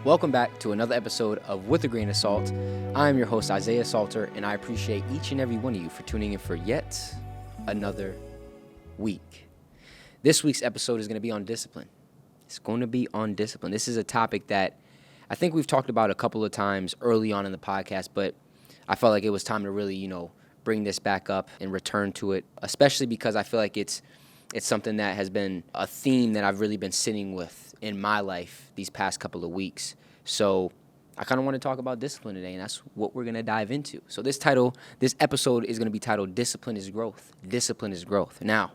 Welcome back to another episode of With a Grain of Salt. I am your host, Isaiah Salter, and I appreciate each and every one of you for tuning in for yet another week. This week's episode is going to be on discipline. It's going to be on discipline. This is a topic that I think we've talked about a couple of times early on in the podcast, but I felt like it was time to really, bring this back up and return to it, especially because I feel like it's something that has been a theme that I've really been sitting with in my life these past couple of weeks. So I kind of want to talk about discipline today, and that's what we're going to dive into. So this episode is going to be titled Discipline is Growth. Discipline is growth. Now,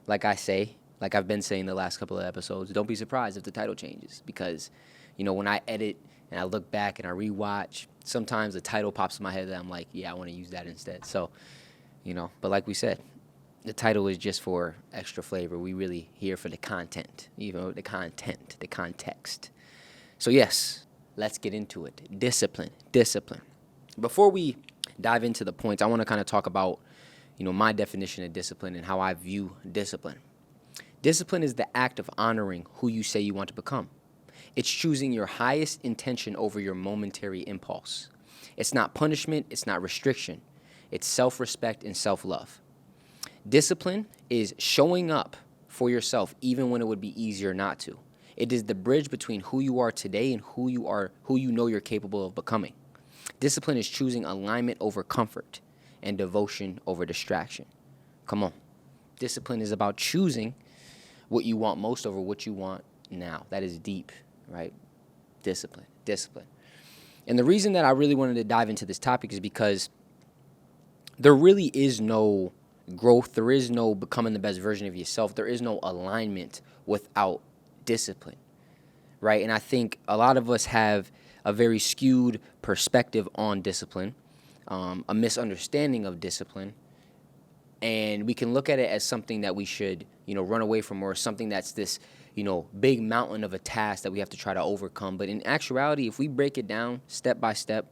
like I've been saying the last couple of episodes, don't be surprised if the title changes because, when I edit and I look back and I rewatch, sometimes the title pops in my head that I'm like, yeah, I want to use that instead. So, but like we said, the title is just for extra flavor. We really here for the content, the context. So yes, let's get into it. Discipline. Before we dive into the points, I want to kind of talk about, my definition of discipline and how I view discipline. Discipline is the act of honoring who you say you want to become. It's choosing your highest intention over your momentary impulse. It's not punishment. It's not restriction. It's self-respect and self-love. Discipline is showing up for yourself even when it would be easier not to. It is the bridge between who you are today and who you know you're capable of becoming. Discipline is choosing alignment over comfort and devotion over distraction. Come on. Discipline is about choosing what you want most over what you want now. That is deep, right? Discipline. And the reason that I really wanted to dive into this topic is because there really is no growth. There is no becoming the best version of yourself. There is no alignment without discipline, right? And I think a lot of us have a very skewed perspective on discipline, a misunderstanding of discipline, and we can look at it as something that we should, run away from, or something that's this, big mountain of a task that we have to try to overcome. But in actuality, if we break it down step by step,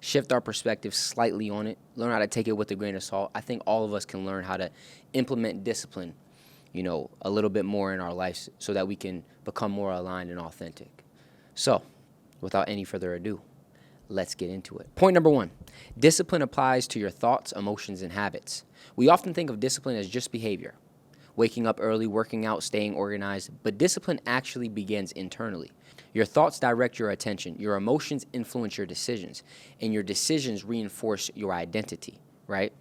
shift our perspective slightly on it, learn how to take it with a grain of salt, I think all of us can learn how to implement discipline, a little bit more in our lives so that we can become more aligned and authentic. So, without any further ado, let's get into it. Point number 1, discipline applies to your thoughts, emotions, and habits. We often think of discipline as just behavior, waking up early, working out, staying organized, but discipline actually begins internally. Your thoughts direct your attention, your emotions influence your decisions, and your decisions reinforce your identity, right?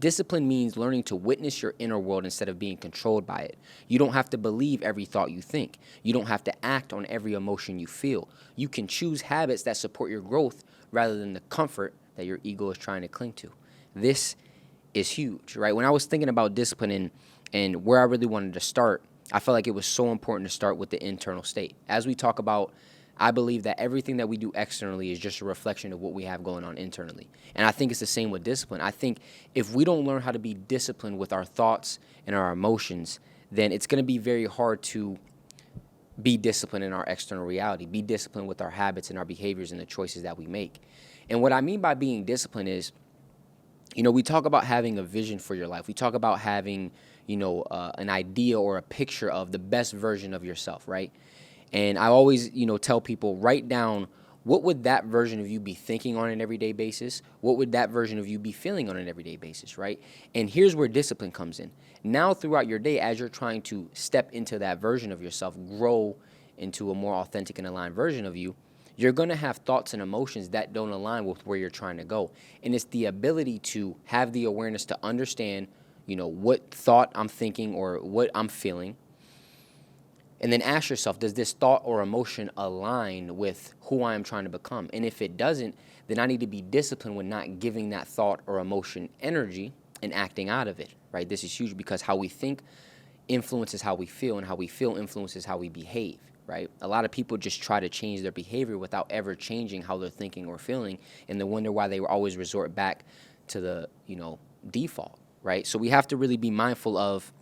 Discipline means learning to witness your inner world instead of being controlled by it. You don't have to believe every thought you think. You don't have to act on every emotion you feel. You can choose habits that support your growth rather than the comfort that your ego is trying to cling to. This is huge, right? When I was thinking about discipline and where I really wanted to start, I felt like it was so important to start with the internal state. As we talk about, I believe that everything that we do externally is just a reflection of what we have going on internally. And I think it's the same with discipline. I think if we don't learn how to be disciplined with our thoughts and our emotions, then it's going to be very hard to be disciplined in our external reality, be disciplined with our habits and our behaviors and the choices that we make. And what I mean by being disciplined is, we talk about having a vision for your life. We talk about having, an idea or a picture of the best version of yourself, right? And I always, tell people, write down what would that version of you be thinking on an everyday basis? What would that version of you be feeling on an everyday basis, right? And here's where discipline comes in. Now, throughout your day, as you're trying to step into that version of yourself, grow into a more authentic and aligned version of you, you're going to have thoughts and emotions that don't align with where you're trying to go. And it's the ability to have the awareness to understand, what thought I'm thinking or what I'm feeling. And then ask yourself, does this thought or emotion align with who I am trying to become? And if it doesn't, then I need to be disciplined with not giving that thought or emotion energy and acting out of it, right? This is huge because how we think influences how we feel, and how we feel influences how we behave, right? A lot of people just try to change their behavior without ever changing how they're thinking or feeling, and they wonder why they always resort back to the, default, right? So we have to really be mindful of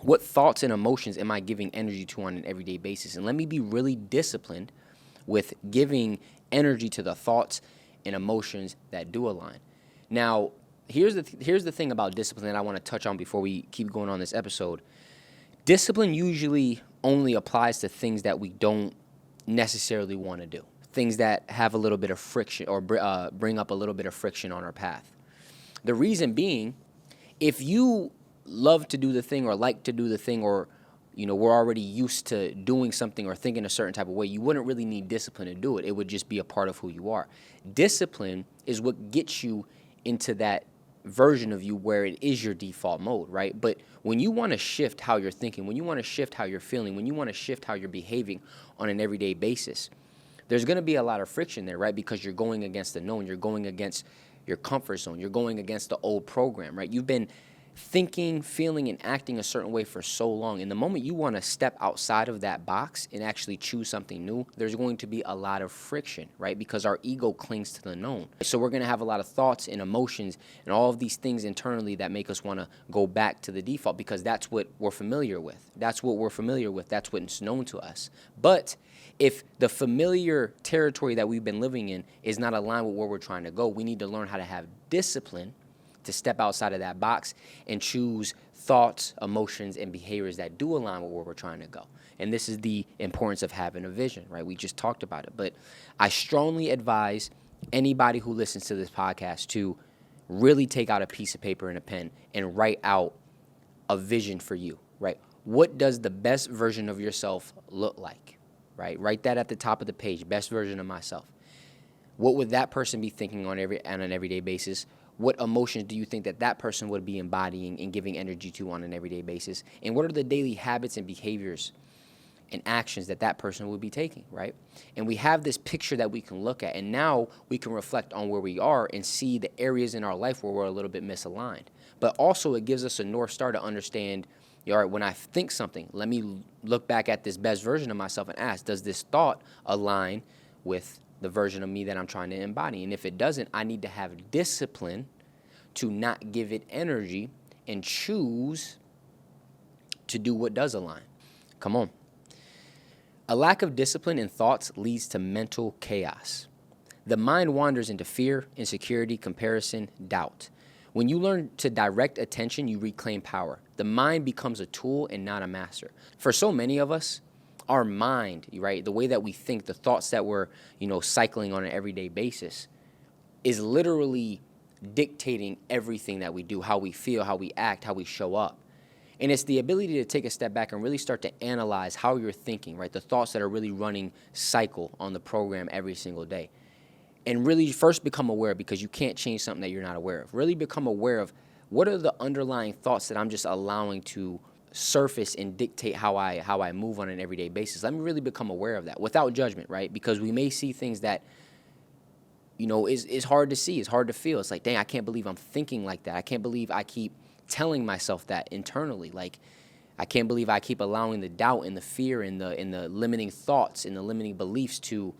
what thoughts and emotions am I giving energy to on an everyday basis? And let me be really disciplined with giving energy to the thoughts and emotions that do align. Now, here's the thing about discipline that I want to touch on before we keep going on this episode. Discipline usually only applies to things that we don't, necessarily want to do. Things that have a little bit of friction or bring up a little bit of friction on our path. The reason being, if you love to do the thing or like to do the thing, or we're already used to doing something or thinking a certain type of way, you wouldn't really need discipline to do it. It would just be a part of who you are. Discipline is what gets you into that version of you where it is your default mode, right? But when you want to shift how you're thinking, when you want to shift how you're feeling, when you want to shift how you're behaving on an everyday basis, there's going to be a lot of friction there, right? Because you're going against the known, you're going against your comfort zone, you're going against the old program, right? You've been thinking, feeling, and acting a certain way for so long. And the moment you want to step outside of that box and actually choose something new, there's going to be a lot of friction, right? Because our ego clings to the known. So we're going to have a lot of thoughts and emotions and all of these things internally that make us want to go back to the default, because that's what we're familiar with. That's what we're familiar with. That's what's known to us. But if the familiar territory that we've been living in is not aligned with where we're trying to go, we need to learn how to have discipline to step outside of that box and choose thoughts, emotions, and behaviors that do align with where we're trying to go. And this is the importance of having a vision, right? We just talked about it. But I strongly advise anybody who listens to this podcast to really take out a piece of paper and a pen and write out a vision for you, right? What does the best version of yourself look like, right? Write that at the top of the page, best version of myself. What would that person be thinking on an everyday basis? What emotions do you think that person would be embodying and giving energy to on an everyday basis? And what are the daily habits and behaviors and actions that person would be taking, right? And we have this picture that we can look at, and now we can reflect on where we are and see the areas in our life where we're a little bit misaligned. But also it gives us a North Star to understand, all right, when I think something, let me look back at this best version of myself and ask, does this thought align with the version of me that I'm trying to embody? And if it doesn't, I need to have discipline to not give it energy and choose to do what does align. Come on. A lack of discipline in thoughts leads to mental chaos. The mind wanders into fear, insecurity, comparison, doubt. When you learn to direct attention, you reclaim power. The mind becomes a tool and not a master. For so many of us, our mind, right, the way that we think, the thoughts that we're, cycling on an everyday basis is literally dictating everything that we do, how we feel, how we act, how we show up. And it's the ability to take a step back and really start to analyze how you're thinking, right? The thoughts that are really running cycle on the program every single day. And really first become aware, because you can't change something that you're not aware of. Really become aware of what are the underlying thoughts that I'm just allowing to surface and dictate how I move on an everyday basis. Let me really become aware of that without judgment, right? Because we may see things that, is hard to see. It's hard to feel. It's like, dang, I can't believe I'm thinking like that. I can't believe I keep telling myself that internally. Like, I can't believe I keep allowing the doubt and the fear and the limiting thoughts and the limiting beliefs to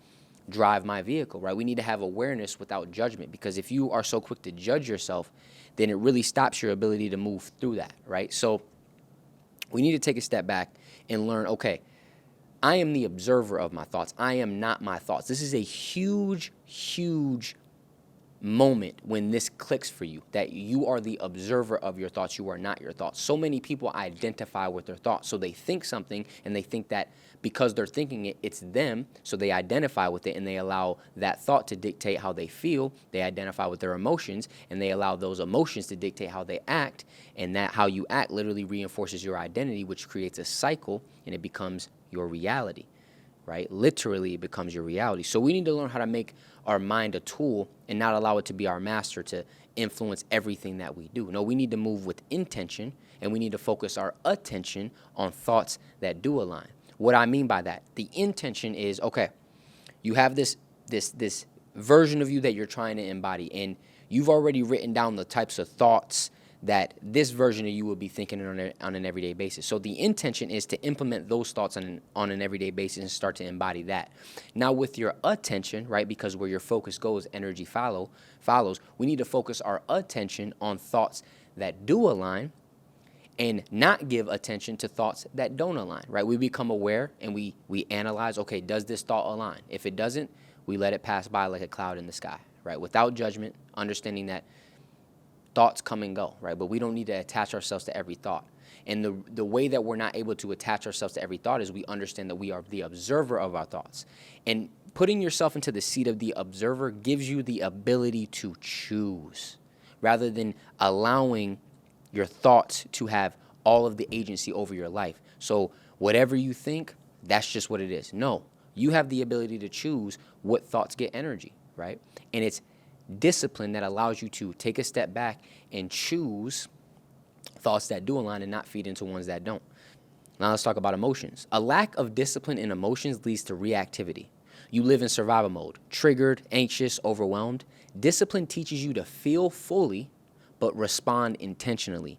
drive my vehicle, right? We need to have awareness without judgment, because if you are so quick to judge yourself, then it really stops your ability to move through that, right? So we need to take a step back and learn, okay, I am the observer of my thoughts. I am not my thoughts. This is a huge, huge moment when this clicks for you, that you are the observer of your thoughts. You are not your thoughts. So many people identify with their thoughts. So they think something, and they think that because they're thinking it, it's them. So they identify with it, and they allow that thought to dictate how they feel. They identify with their emotions, and they allow those emotions to dictate how they act. And that how you act literally reinforces your identity, which creates a cycle, and it becomes your reality, right? Literally, it becomes your reality. So we need to learn how to make our mind a tool and not allow it to be our master to influence everything that we do. No, we need to move with intention, and we need to focus our attention on thoughts that do align. What I mean by that, the intention is, okay, you have this version of you that you're trying to embody, and you've already written down the types of thoughts that this version of you will be thinking on an everyday basis. So the intention is to implement those thoughts on an everyday basis and start to embody that. Now with your attention, right, because where your focus goes, energy follows, we need to focus our attention on thoughts that do align and not give attention to thoughts that don't align, right? We become aware and we analyze, okay, does this thought align? If it doesn't, we let it pass by like a cloud in the sky, right? Without judgment, understanding that thoughts come and go, right? But we don't need to attach ourselves to every thought. And the way that we're not able to attach ourselves to every thought is we understand that we are the observer of our thoughts. And putting yourself into the seat of the observer gives you the ability to choose rather than allowing your thoughts to have all of the agency over your life. So whatever you think, that's just what it is. No, you have the ability to choose what thoughts get energy, right? And it's discipline that allows you to take a step back and choose thoughts that do align and not feed into ones that don't. Now let's talk about emotions. A lack of discipline in emotions leads to reactivity. You live in survival mode, triggered, anxious, overwhelmed. Discipline teaches you to feel fully, but respond intentionally.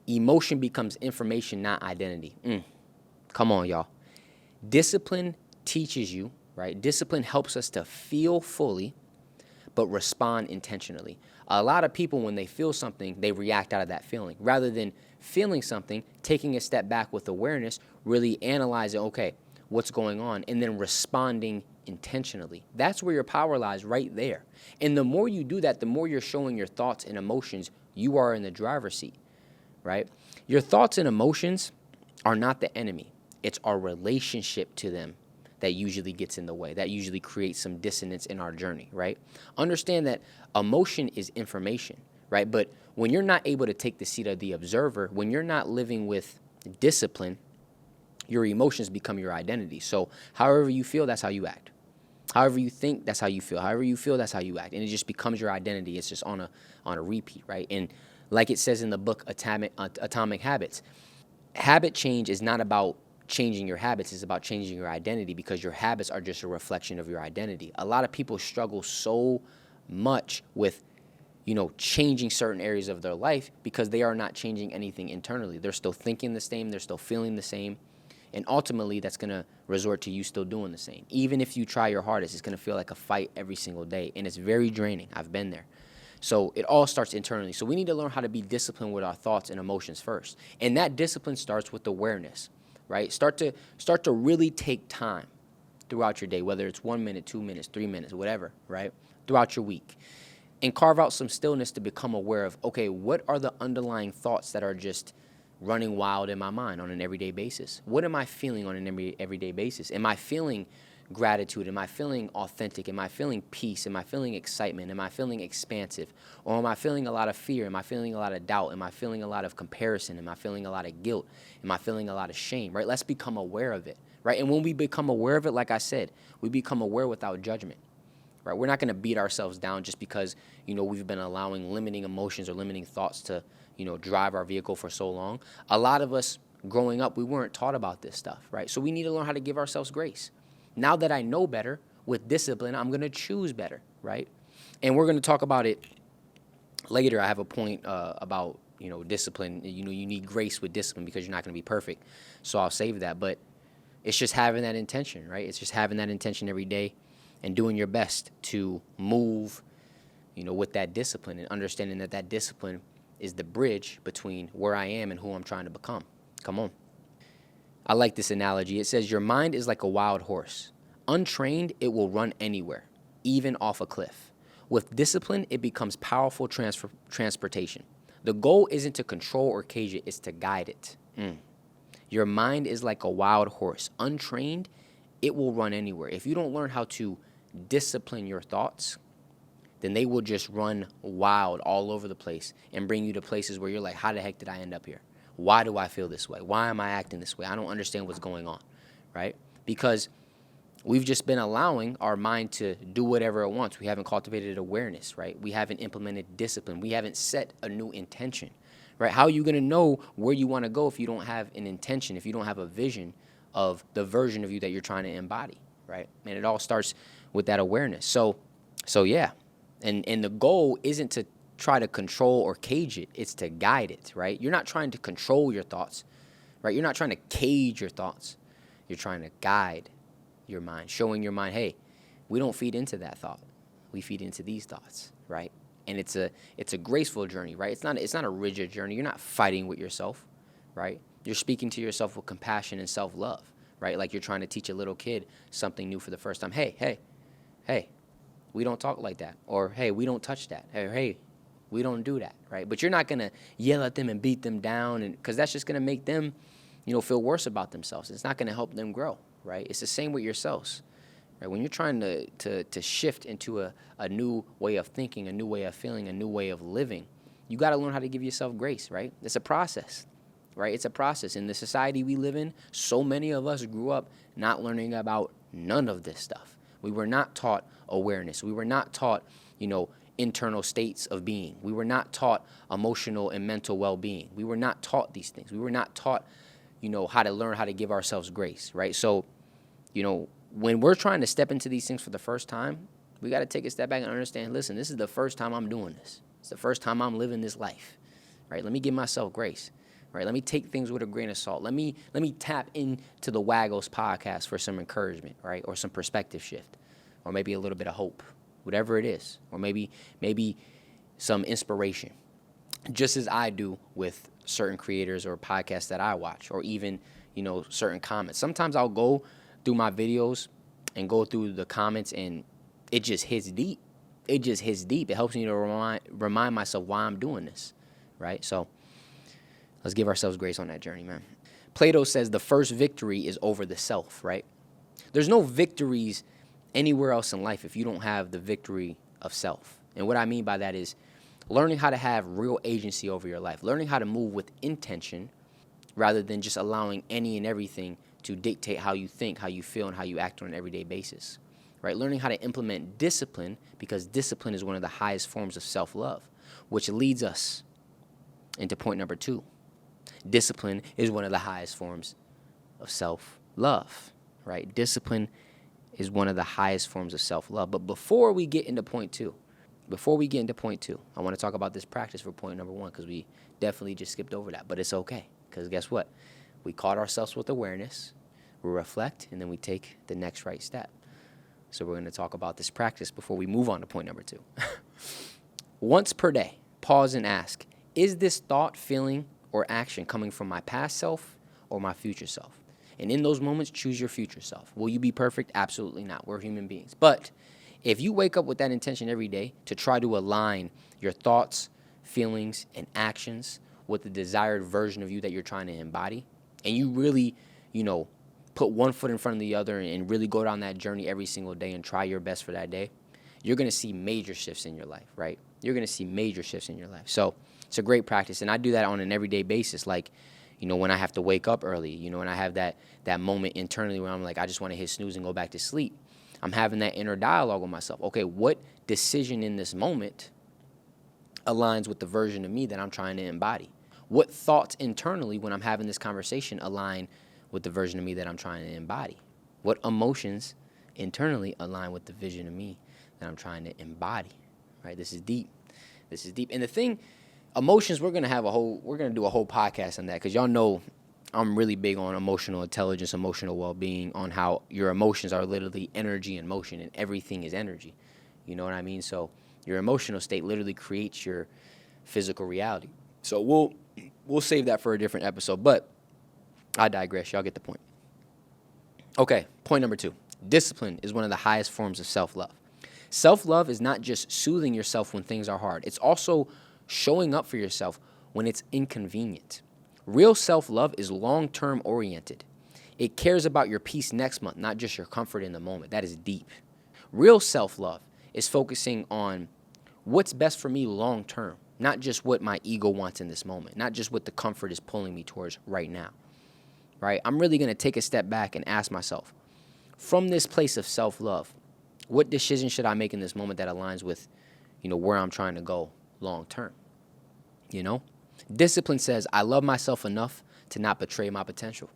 Emotion becomes information, not identity. Come on, y'all. Discipline teaches you, right? Discipline helps us to feel fully, but respond intentionally. A lot of people, when they feel something, they react out of that feeling. Rather than feeling something, taking a step back with awareness, really analyzing, okay, what's going on, and then responding intentionally. That's where your power lies, right there. And the more you do that, the more you're showing your thoughts and emotions you are in the driver's seat, right? Your thoughts and emotions are not the enemy. It's our relationship to them that usually gets in the way, that usually creates some dissonance in our journey, right? Understand that emotion is information, right? But when you're not able to take the seat of the observer, when you're not living with discipline, your emotions become your identity. So however you feel, that's how you act. However you think, that's how you feel. However you feel, that's how you act. And it just becomes your identity. It's just on a repeat, right? And like it says in the book Atomic Habits, habit change is not about changing your habits, is about changing your identity, because your habits are just a reflection of your identity. A lot of people struggle so much with, changing certain areas of their life because they are not changing anything internally. They're still thinking the same, they're still feeling the same, and ultimately that's going to resort to you still doing the same. Even if you try your hardest, it's going to feel like a fight every single day, and it's very draining. I've been there. So it all starts internally. So we need to learn how to be disciplined with our thoughts and emotions first. And that discipline starts with awareness. Right? Start to really take time throughout your day, whether it's 1 minute, 2 minutes, 3 minutes, whatever, right? Throughout your week. And carve out some stillness to become aware of, okay, what are the underlying thoughts that are just running wild in my mind on an everyday basis? What am I feeling on an everyday basis? Am I feeling gratitude? Am I feeling authentic? Am I feeling peace? Am I feeling excitement? Am I feeling expansive? Or am I feeling a lot of fear? Am I feeling a lot of doubt? Am I feeling a lot of comparison? Am I feeling a lot of guilt? Am I feeling a lot of shame, right? Let's become aware of it, right? And when we become aware of it, like I said, we become aware without judgment, right? We're not going to beat ourselves down just because, we've been allowing limiting emotions or limiting thoughts to, drive our vehicle for so long. A lot of us growing up, we weren't taught about this stuff, right? So we need to learn how to give ourselves grace. Now that I know better, with discipline, I'm going to choose better, right? And we're going to talk about it later. I have a point about, discipline. You need grace with discipline because you're not going to be perfect. So I'll save that. But it's just having that intention, right? It's just having that intention every day and doing your best to move, with that discipline, and understanding that discipline is the bridge between where I am and who I'm trying to become. Come on. I like this analogy. It says, your mind is like a wild horse. Untrained, it will run anywhere, even off a cliff. With discipline, it becomes powerful transportation. The goal isn't to control or cage it, it's to guide it. Your mind is like a wild horse. Untrained, it will run anywhere. If you don't learn how to discipline your thoughts, then they will just run wild all over the place and bring you to places where you're like, how the heck did I end up here? Why do I feel this way? Why am I acting this way? I don't understand what's going on, right? Because we've just been allowing our mind to do whatever it wants. We haven't cultivated awareness, right? We haven't implemented discipline. We haven't set a new intention, right? How are you going to know where you want to go if you don't have an intention, if you don't have a vision of the version of you that you're trying to embody, right? And it all starts with that awareness. So yeah. And the goal isn't to try to control or cage it. It's to guide it, right? You're not trying to control your thoughts, right? You're not trying to cage your thoughts. You're trying to guide your mind, showing your mind, hey, we don't feed into that thought. We feed into these thoughts, right? And it's a graceful journey, right? It's not a rigid journey. You're not fighting with yourself, right? You're speaking to yourself with compassion and self-love, right? Like you're trying to teach a little kid something new for the first time. Hey, we don't talk like that. Or, hey, we don't touch that. Hey, We don't do that, right? But you're not going to yell at them and beat them down, and because that's just going to make them, feel worse about themselves. It's not going to help them grow, right? It's the same with yourselves, right? When you're trying to shift into a new way of thinking, a new way of feeling, a new way of living, you got to learn how to give yourself grace, right? It's a process, right? It's a process. In the society we live in, so many of us grew up not learning about none of this stuff. We were not taught awareness. We were not taught, internal states of being. We were not taught emotional and mental well-being. We were not taught these things. We were not taught, how to learn how to give ourselves grace, right? So, when we're trying to step into these things for the first time, we got to take a step back and understand, listen, this is the first time I'm doing this. It's the first time I'm living this life, right? Let me give myself grace, right? Let me take things with a grain of salt. Let me tap into the WAGOS podcast for some encouragement, right? Or some perspective shift, or maybe a little bit of hope, whatever it is, or maybe some inspiration, just as I do with certain creators or podcasts that I watch, or even, certain comments. Sometimes I'll go through my videos and go through the comments, and it just hits deep. It just hits deep. It helps me to remind myself why I'm doing this, right? So let's give ourselves grace on that journey, man. Plato says the first victory is over the self, right? There's no victories anywhere else in life if you don't have the victory of self. And what I mean by that is learning how to have real agency over your life, learning how to move with intention rather than just allowing any and everything to dictate how you think, how you feel, and how you act on an everyday basis, right? Learning how to implement discipline, because discipline is one of the highest forms of self-love, which leads us into point number 2. Discipline is one of the highest forms of self-love, right? Discipline is one of the highest forms of self-love. But before we get into point 2, I want to talk about this practice for point number 1, because we definitely just skipped over that. But it's okay, because guess what? We caught ourselves with awareness, we reflect, and then we take the next right step. So we're going to talk about this practice before we move on to point number 2. Once per day, pause and ask, is this thought, feeling, or action coming from my past self or my future self? And in those moments, choose your future self. Will you be perfect? Absolutely not. We're human beings. But if you wake up with that intention every day to try to align your thoughts, feelings, and actions with the desired version of you that you're trying to embody, and you really, put one foot in front of the other and really go down that journey every single day and try your best for that day, you're going to see major shifts in your life, right? You're going to see major shifts in your life. So it's a great practice. And I do that on an everyday basis. Like, when I have to wake up early, and I have that moment internally where I'm like, I just want to hit snooze and go back to sleep. I'm having that inner dialogue with myself. Okay, what decision in this moment aligns with the version of me that I'm trying to embody? What thoughts internally when I'm having this conversation align with the version of me that I'm trying to embody? What emotions internally align with the vision of me that I'm trying to embody? Right? This is deep. And the thing, emotions, we're gonna do a whole podcast on that, because y'all know I'm really big on emotional intelligence, emotional well-being, on how your emotions are literally energy in motion, and everything is energy. You know what I mean? So your emotional state literally creates your physical reality. So we'll save that for a different episode, but I digress. Y'all get the point. Okay, point number 2. Discipline is one of the highest forms of self-love. Self-love is not just soothing yourself when things are hard. It's also showing up for yourself when it's inconvenient. Real self-love is long-term oriented. It cares about your peace next month, not just your comfort in the moment. That is deep. Real self-love is focusing on what's best for me long-term, not just what my ego wants in this moment, not just what the comfort is pulling me towards right now, right? I'm really going to take a step back and ask myself, from this place of self-love, what decision should I make in this moment that aligns with, where I'm trying to go long-term? Discipline says I love myself enough to not betray my potential.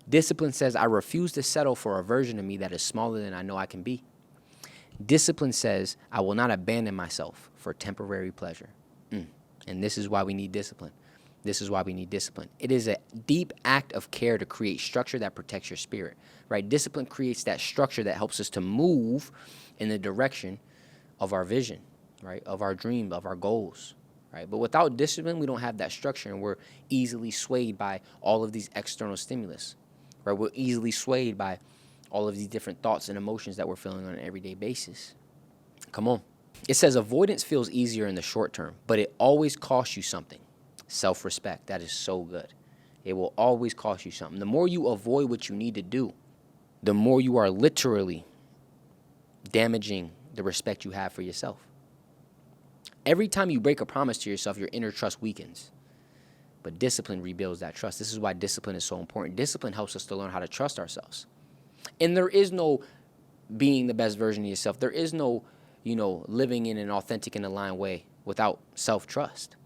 Discipline says I refuse to settle for a version of me that is smaller than I know I can be. Discipline says I will not abandon myself for temporary pleasure. And this is why we need discipline. It is a deep act of care to create structure that protects your spirit, right? Discipline creates that structure that helps us to move in the direction of our vision, right? Of our dream, of our goals, right? But without discipline, we don't have that structure, and we're easily swayed by all of these external stimulus, right? We're easily swayed by all of these different thoughts and emotions that we're feeling on an everyday basis. Come on. It says avoidance feels easier in the short term, but it always costs you something. Self-respect. That is so good. It will always cost you something. The more you avoid what you need to do, the more you are literally damaging the respect you have for yourself. Every time you break a promise to yourself, your inner trust weakens. But discipline rebuilds that trust. This is why discipline is so important. Discipline helps us to learn how to trust ourselves. And there is no being the best version of yourself. There is no, living in an authentic and aligned way without self-trust,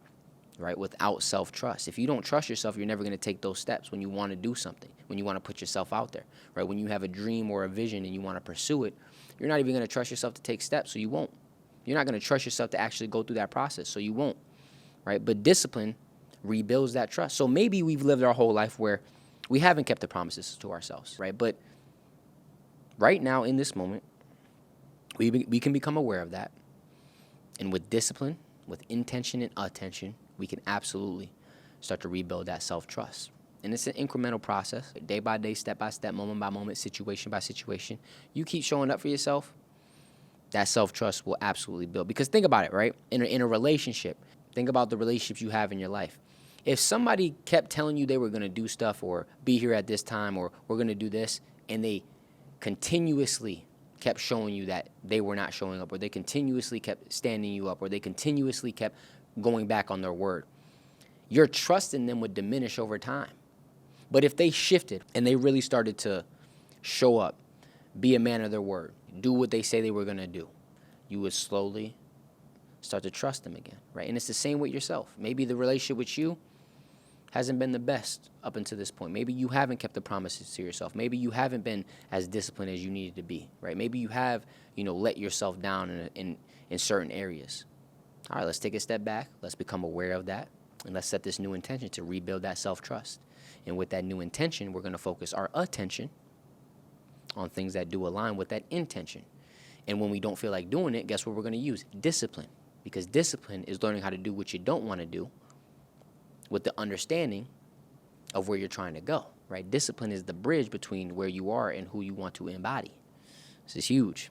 right? Without self-trust. If you don't trust yourself, you're never going to take those steps when you want to do something, when you want to put yourself out there, right? When you have a dream or a vision and you want to pursue it, you're not even going to trust yourself to take steps, so you won't. You're not going to trust yourself to actually go through that process, so you won't, right? But discipline rebuilds that trust. So maybe we've lived our whole life where we haven't kept the promises to ourselves, right? But right now, in this moment, we can become aware of that. And with discipline, with intention and attention, we can absolutely start to rebuild that self-trust. And it's an incremental process, day by day, step by step, moment by moment, situation by situation. You keep showing up for yourself, that self-trust will absolutely build. Because think about it, right? In a relationship, think about the relationships you have in your life. If somebody kept telling you they were going to do stuff or be here at this time or we're going to do this, and they continuously kept showing you that they were not showing up, or they continuously kept standing you up, or they continuously kept going back on their word, your trust in them would diminish over time. But if they shifted and they really started to show up, be a man of their word, do what they say they were going to do, you would slowly start to trust them again, right? And it's the same with yourself. Maybe the relationship with you hasn't been the best up until this point. Maybe you haven't kept the promises to yourself. Maybe you haven't been as disciplined as you needed to be, right? Maybe you have, let yourself down in certain areas. All right, let's take a step back. Let's become aware of that. And let's set this new intention to rebuild that self-trust. And with that new intention, we're going to focus our attention on things that do align with that intention. And when we don't feel like doing it, guess what we're going to use? Discipline. Because discipline is learning how to do what you don't want to do with the understanding of where you're trying to go, right? Discipline is the bridge between where you are and who you want to embody. This is huge.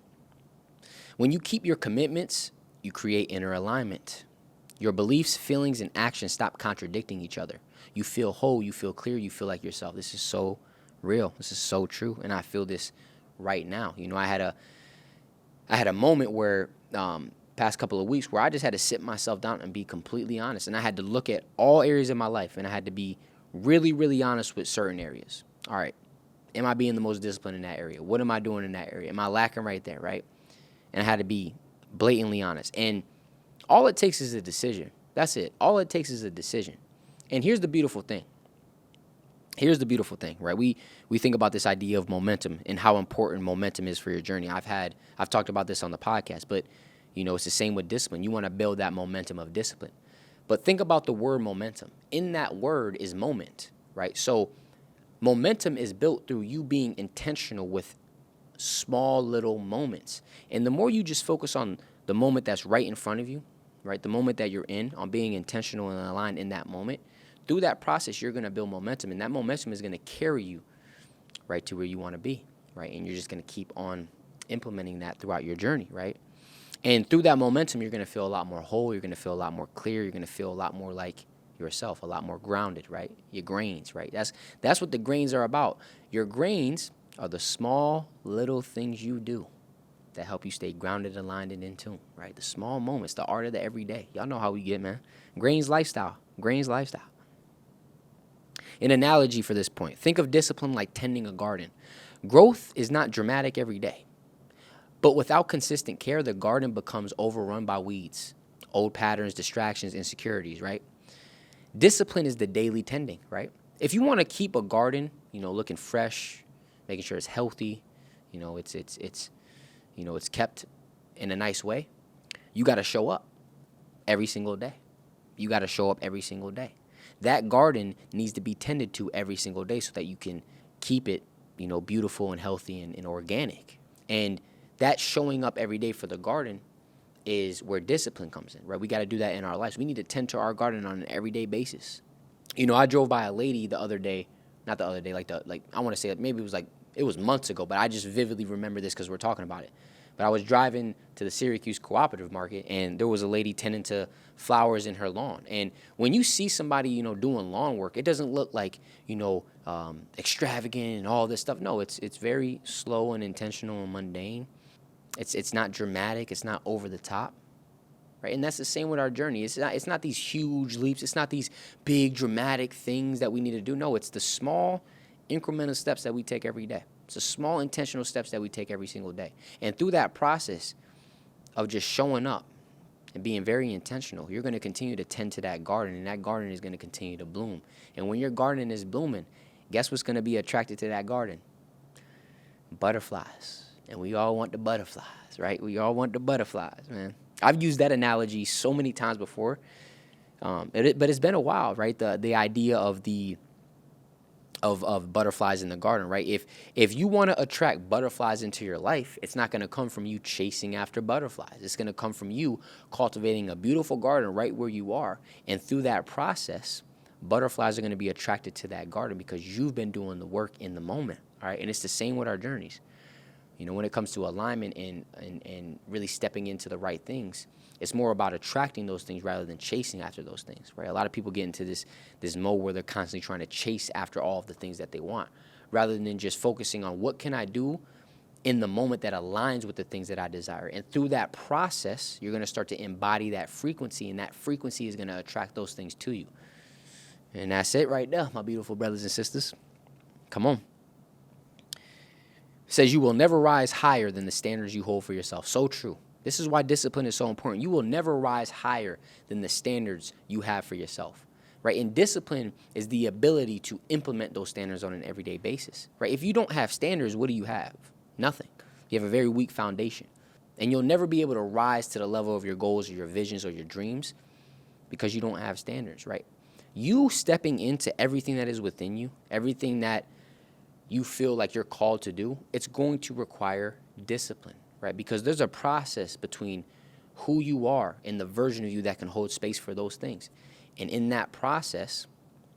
When you keep your commitments, you create inner alignment. Your beliefs, feelings, and actions stop contradicting each other. You feel whole, you feel clear, you feel like yourself. This is so real. This is so true, and I feel this right now. I had a moment where past couple of weeks where I just had to sit myself down and be completely honest, and I had to look at all areas of my life, and I had to be really, really honest with certain areas. All right, am I being the most disciplined in that area? What am I doing in that area? Am I lacking right there, right? And I had to be blatantly honest. And all it takes is a decision. That's it. All it takes is a decision. And here's the beautiful thing. Right? We think about this idea of momentum and how important momentum is for your journey. I've talked about this on the podcast, but it's the same with discipline. You want to build that momentum of discipline. But think about the word momentum. In that word is moment, right? So momentum is built through you being intentional with small little moments. And the more you just focus on the moment that's right in front of you, right? The moment that you're in, on being intentional and aligned in that moment, through that process, you're going to build momentum. And that momentum is going to carry you right to where you want to be, right? And you're just going to keep on implementing that throughout your journey, right? And through that momentum, you're going to feel a lot more whole. You're going to feel a lot more clear. You're going to feel a lot more like yourself, a lot more grounded, right? Your grains, right? That's what the grains are about. Your grains are the small little things you do that help you stay grounded, aligned, and in tune, right? The small moments, the art of the everyday. Y'all know how we get, man. Grains lifestyle. An analogy for this point. Think of discipline like tending a garden. Growth is not dramatic every day. But without consistent care, the garden becomes overrun by weeds, old patterns, distractions, insecurities, right? Discipline is the daily tending, right? If you want to keep a garden, looking fresh, making sure it's healthy, it's kept in a nice way, you got to show up every single day. That garden needs to be tended to every single day so that you can keep it, beautiful and healthy and organic. And that showing up every day for the garden is where discipline comes in, right? We got to do that in our lives. We need to tend to our garden on an everyday basis. I drove by a lady I want to say maybe it was months ago, but I just vividly remember this because we're talking about it. But I was driving to the Syracuse Cooperative Market, and there was a lady tending to flowers in her lawn. And when you see somebody, doing lawn work, it doesn't look like, extravagant and all this stuff. No, it's very slow and intentional and mundane. It's not dramatic. It's not over the top. Right? And that's the same with our journey. It's not these huge leaps. It's not these big dramatic things that we need to do. No, it's the small incremental steps that we take every day. It's the small intentional steps that we take every single day. And through that process of just showing up and being very intentional, you're going to continue to tend to that garden, and that garden is going to continue to bloom. And when your garden is blooming, guess what's going to be attracted to that garden? Butterflies. And we all want the butterflies, right? We all want the butterflies, man. I've used that analogy so many times before, but it's been a while, right? The idea of of butterflies in the garden, right? If you want to attract butterflies into your life, it's not going to come from you chasing after butterflies. It's going to come from you cultivating a beautiful garden right where you are, and through that process, butterflies are going to be attracted to that garden because you've been doing the work in the moment, all right? And it's the same with our journeys. When it comes to alignment and really stepping into the right things, it's more about attracting those things rather than chasing after those things, right? A lot of people get into this mode where they're constantly trying to chase after all of the things that they want, rather than just focusing on what can I do in the moment that aligns with the things that I desire. And through that process, you're going to start to embody that frequency, and that frequency is going to attract those things to you. And that's it right there, my beautiful brothers and sisters. Come on. Says you will never rise higher than the standards you hold for yourself. So true. This is why discipline is so important. You will never rise higher than the standards you have for yourself, right? And discipline is the ability to implement those standards on an everyday basis, right? If you don't have standards, what do you have? Nothing. You have a very weak foundation. And you'll never be able to rise to the level of your goals or your visions or your dreams because you don't have standards, right? You stepping into everything that is within you, everything that you feel like you're called to do, it's going to require discipline, right? Because there's a process between who you are and the version of you that can hold space for those things. And in that process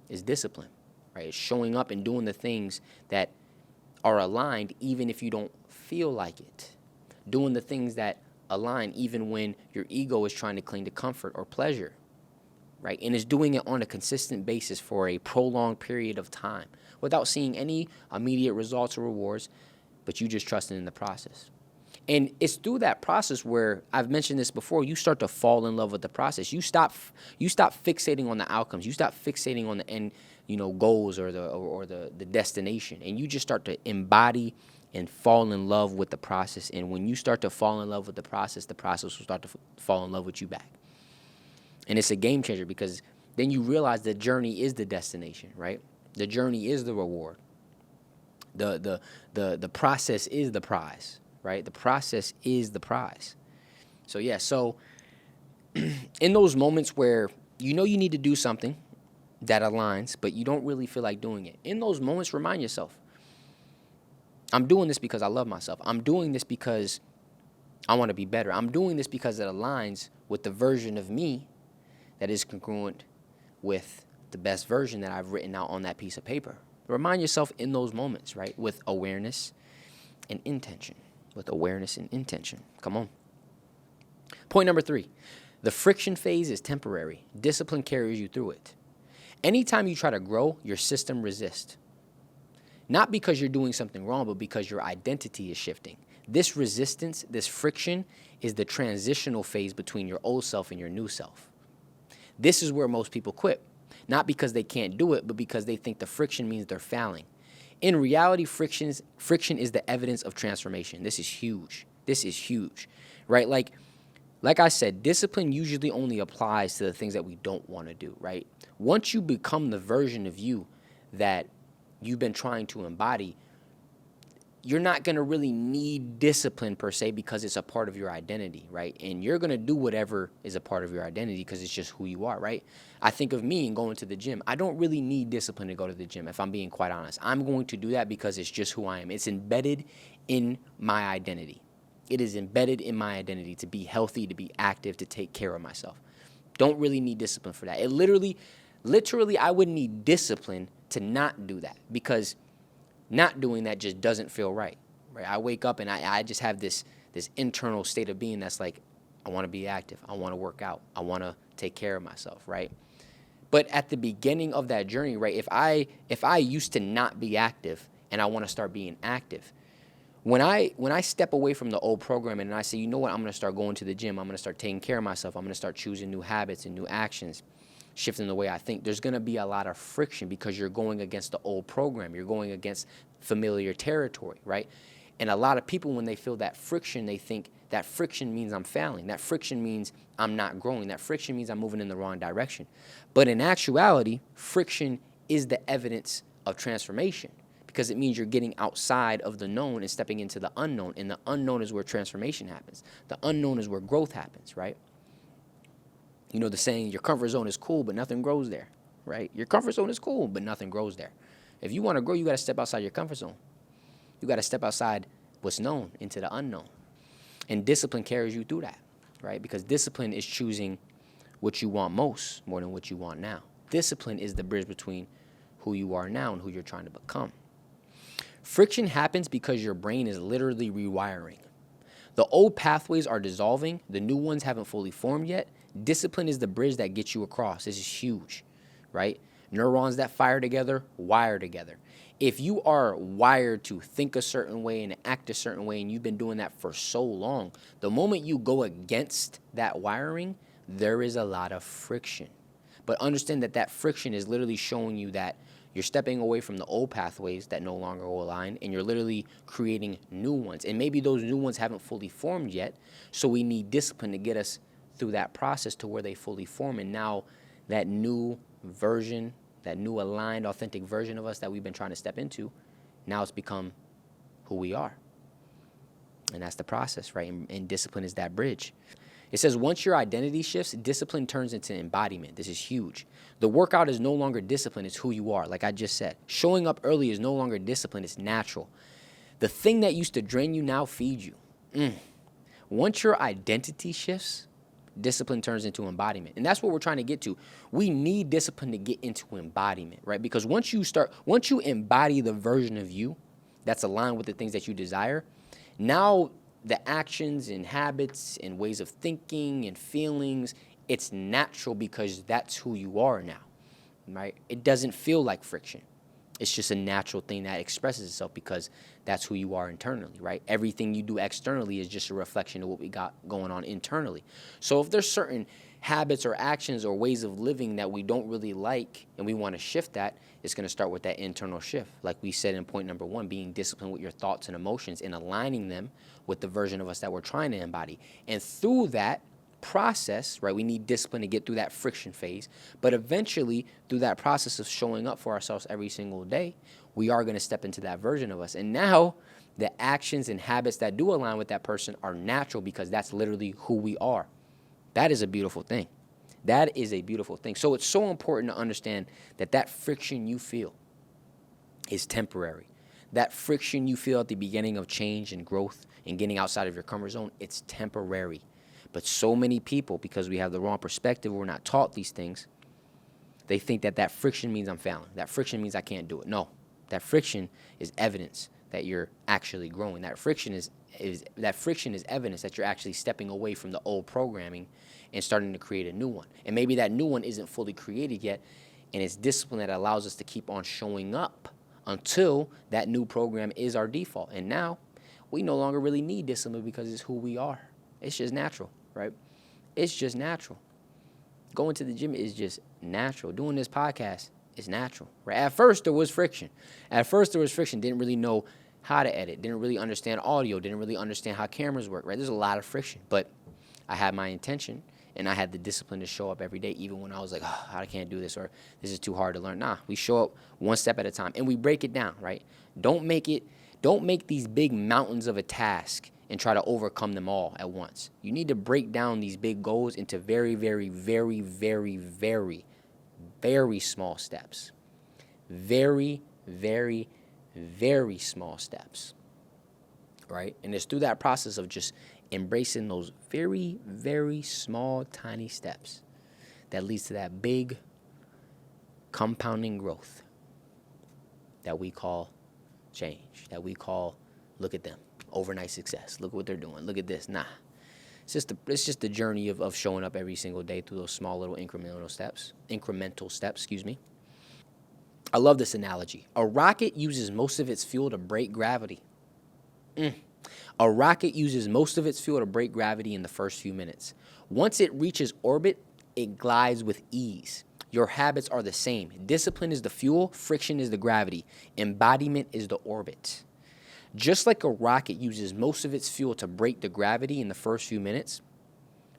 is discipline, right? It's showing up and doing the things that are aligned even if you don't feel like it. Doing the things that align even when your ego is trying to cling to comfort or pleasure, right? And it's doing it on a consistent basis for a prolonged period of time without seeing any immediate results or rewards, but you just trusting in the process. And it's through that process where, I've mentioned this before, you start to fall in love with the process. You stop fixating on the outcomes. You stop fixating on the end, goals or the destination, and you just start to embody and fall in love with the process. And when you start to fall in love with the process will start to fall in love with you back. And it's a game changer because then you realize the journey is the destination, right? The journey is the reward. The process is the prize, right? The process is the prize. So yeah, in those moments where you need to do something that aligns, but you don't really feel like doing it, in those moments, remind yourself, I'm doing this because I love myself. I'm doing this because I want to be better. I'm doing this because it aligns with the version of me that is congruent with the best version that I've written out on that piece of paper. Remind yourself in those moments, right? With awareness and intention. With awareness and intention. Come on. Point number 3. The friction phase is temporary. Discipline carries you through it. Anytime you try to grow, your system resists. Not because you're doing something wrong, but because your identity is shifting. This resistance, this friction, is the transitional phase between your old self and your new self. This is where most people quit. Not because they can't do it, but because they think the friction means they're failing. In reality, friction is the evidence of transformation. This is huge. Right? Like I said, discipline usually only applies to the things that we don't want to do, right? Once you become the version of you that you've been trying to embody, you're not going to really need discipline per se because it's a part of your identity, right? And you're going to do whatever is a part of your identity because it's just who you are, right? I think of me and going to the gym. I don't really need discipline to go to the gym, if I'm being quite honest. I'm going to do that because it's just who I am. It's embedded in my identity. It is embedded in my identity to be healthy, to be active, to take care of myself. Don't really need discipline for that. It literally, I would need discipline to not do that because not doing that just doesn't feel right? I wake up and I just have this this internal state of being that's like, I want to be active. I want to work out. I want to take care of myself, right? But at the beginning of that journey, right, if I used to not be active and I want to start being active, when I step away from the old programming and I say, you know what, I'm going to start going to the gym, I'm going to start taking care of myself, I'm going to start choosing new habits and new actions, shifting the way I think, there's going to be a lot of friction because you're going against the old program. You're going against familiar territory, right? And a lot of people, when they feel that friction, they think that friction means I'm failing. That friction means I'm not growing. That friction means I'm moving in the wrong direction. But in actuality, friction is the evidence of transformation because it means you're getting outside of the known and stepping into the unknown. And the unknown is where transformation happens. The unknown is where growth happens, right? You know the saying, your comfort zone is cool, but nothing grows there, right? Your comfort zone is cool, but nothing grows there. If you want to grow, you got to step outside your comfort zone. You got to step outside what's known into the unknown. And discipline carries you through that, right? Because discipline is choosing what you want most more than what you want now. Discipline is the bridge between who you are now and who you're trying to become. Friction happens because your brain is literally rewiring. The old pathways are dissolving. The new ones haven't fully formed yet. Discipline is the bridge that gets you across. This is huge, right? Neurons that fire together, wire together. If you are wired to think a certain way and act a certain way, and you've been doing that for so long, the moment you go against that wiring, there is a lot of friction. But understand that that friction is literally showing you that you're stepping away from the old pathways that no longer align, and you're literally creating new ones. And maybe those new ones haven't fully formed yet, so we need discipline to get us through that process to where they fully form. And now that new version, that new aligned, authentic version of us that we've been trying to step into, now it's become who we are. And that's the process, right? And discipline is that bridge. It says once your identity shifts, discipline turns into embodiment. This is huge. The workout is no longer discipline, it's who you are. Like I just said, showing up early is no longer discipline, it's natural. The thing that used to drain you now feeds you. Once your identity shifts, discipline turns into embodiment. And that's what we're trying to get to. We need discipline to get into embodiment, right? Because once you embody the version of you that's aligned with the things that you desire, now the actions and habits and ways of thinking and feelings, it's natural because that's who you are now, right? It doesn't feel like friction. It's just a natural thing that expresses itself because that's who you are internally, right? Everything you do externally is just a reflection of what we got going on internally. So if there's certain habits or actions or ways of living that we don't really like and we want to shift that, it's going to start with that internal shift. Like we said in point number 1, being disciplined with your thoughts and emotions and aligning them with the version of us that we're trying to embody. And through that process, right, we need discipline to get through that friction phase, but eventually through that process of showing up for ourselves every single day, we are going to step into that version of us. And now the actions and habits that do align with that person are natural because that's literally who we are. That is a beautiful thing. That is a beautiful thing. So it's so important to understand that that friction you feel is temporary. That friction you feel at the beginning of change and growth and getting outside of your comfort zone, it's temporary. But so many people, because we have the wrong perspective, we're not taught these things, they think that that friction means I'm failing. That friction means I can't do it. No, that friction is evidence that you're actually growing. That friction is evidence that you're actually stepping away from the old programming and starting to create a new one. And maybe that new one isn't fully created yet, and it's discipline that allows us to keep on showing up until that new program is our default. And now we no longer really need discipline because it's who we are. It's just natural, right? It's just natural. Going to the gym is just natural. Doing this podcast is natural, right? At first, there was friction. Didn't really know how to edit, didn't really understand audio, didn't really understand how cameras work, right? There's a lot of friction, but I had my intention and I had the discipline to show up every day, even when I was like, oh, I can't do this, or this is too hard to learn. Nah, we show up one step at a time and we break it down, right? Don't make these big mountains of a task and try to overcome them all at once. You need to break down these big goals into very, very, very, very, very, very small steps. Very, very, very small steps, right? And it's through that process of just embracing those very, very small, tiny steps that leads to that big compounding growth that we call change, that we call, look at them. overnight success. Look what they're doing. Look at this. Nah. It's just the journey of showing up every single day through those small little incremental steps, excuse me. I love this analogy. A rocket uses most of its fuel to break gravity. A rocket uses most of its fuel to break gravity in the first few minutes. Once it reaches orbit, it glides with ease. Your habits are the same. Discipline is the fuel, friction is the gravity, embodiment is the orbit. Just like a rocket uses most of its fuel to break the gravity in the first few minutes,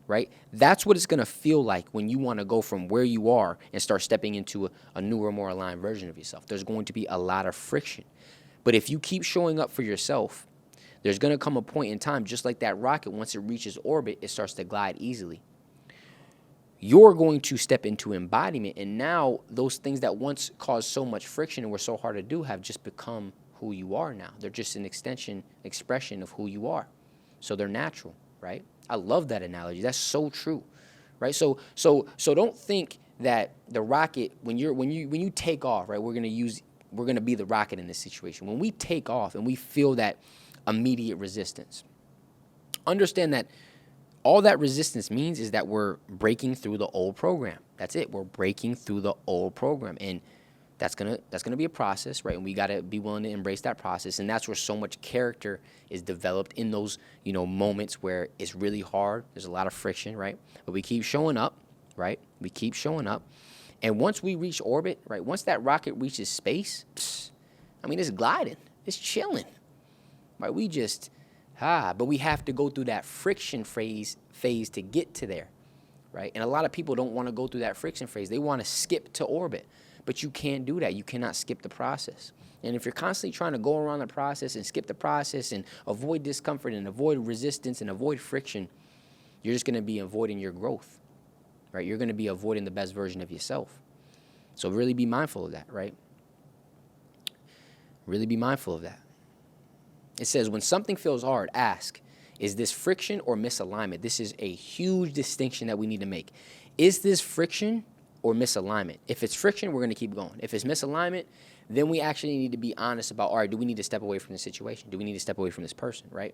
right? That's what it's going to feel like when you want to go from where you are and start stepping into a newer, more aligned version of yourself. There's going to be a lot of friction. But if you keep showing up for yourself, there's going to come a point in time, just like that rocket, once it reaches orbit, it starts to glide easily. You're going to step into embodiment, and now those things that once caused so much friction and were so hard to do have just become who you are now. They're just an expression of who you are. So they're natural, right? I love that analogy. That's so true, right? So don't think that the rocket, when you take off, right? We're gonna be the rocket in this situation. When we take off and we feel that immediate resistance, understand that all that resistance means is that we're breaking through the old program. That's it. We're breaking through the old program, and that's gonna be a process, right? And we gotta be willing to embrace that process, and that's where so much character is developed in those, moments where it's really hard. There's a lot of friction, right? But we keep showing up, right? We keep showing up, and once we reach orbit, right? Once that rocket reaches space, it's gliding, it's chilling, right? But we have to go through that friction phase to get to there, right? And a lot of people don't want to go through that friction phase. They want to skip to orbit. But you can't do that. You cannot skip the process. And if you're constantly trying to go around the process and skip the process and avoid discomfort and avoid resistance and avoid friction, you're just going to be avoiding your growth, right? You're going to be avoiding the best version of yourself. So really be mindful of that, right? Really be mindful of that. It says, when something feels hard, ask, is this friction or misalignment? This is a huge distinction that we need to make. Is this friction or misalignment? If it's friction, we're going to keep going. If it's misalignment, then we actually need to be honest about, all right, do we need to step away from this situation? Do we need to step away from this person, right?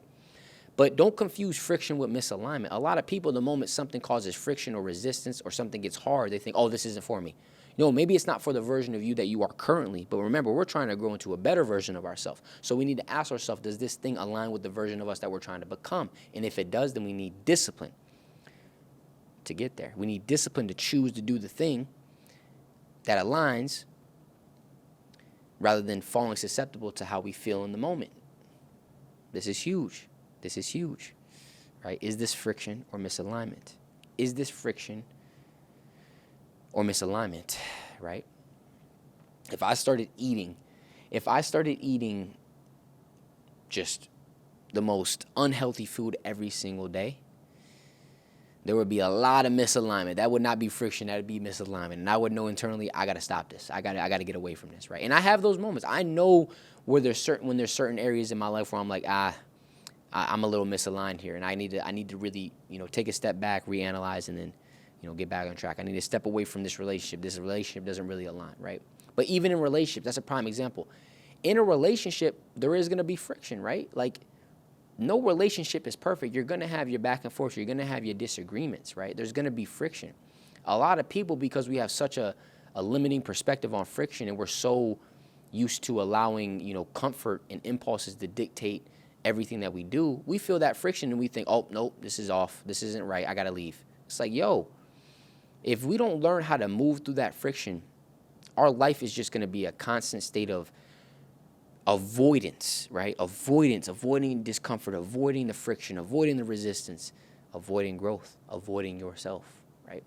But don't confuse friction with misalignment. A lot of people, the moment something causes friction or resistance or something gets hard, they think, oh, this isn't for me. Maybe it's not for the version of you that you are currently, but remember, we're trying to grow into a better version of ourselves. So we need to ask ourselves, does this thing align with the version of us that we're trying to become? And if it does, then we need discipline to get there. We need discipline to choose to do the thing that aligns rather than falling susceptible to how we feel in the moment. This is huge. This is huge, right? Is this friction or misalignment? Is this friction or misalignment, right? If I started eating just the most unhealthy food every single day, there would be a lot of misalignment. That would not be friction. That would be misalignment. And I would know internally, I got to stop this. I got to get away from this, right? And I have those moments. I know when there's certain areas in my life where I'm like, I'm a little misaligned here, and I need to really, take a step back, reanalyze, and then, get back on track. I need to step away from this relationship. This relationship doesn't really align, right? But even in relationships, that's a prime example. In a relationship, there is going to be friction, right? Like, no relationship is perfect. You're going to have your back and forth. You're going to have your disagreements, right? There's going to be friction. A lot of people, because we have such a limiting perspective on friction, and we're so used to allowing, comfort and impulses to dictate everything that we do, we feel that friction and we think, oh, nope, this is off. This isn't right. I got to leave. It's like, if we don't learn how to move through that friction, our life is just going to be a constant state of avoidance, right? Avoiding discomfort, avoiding the friction, avoiding the resistance, avoiding growth, avoiding yourself, right?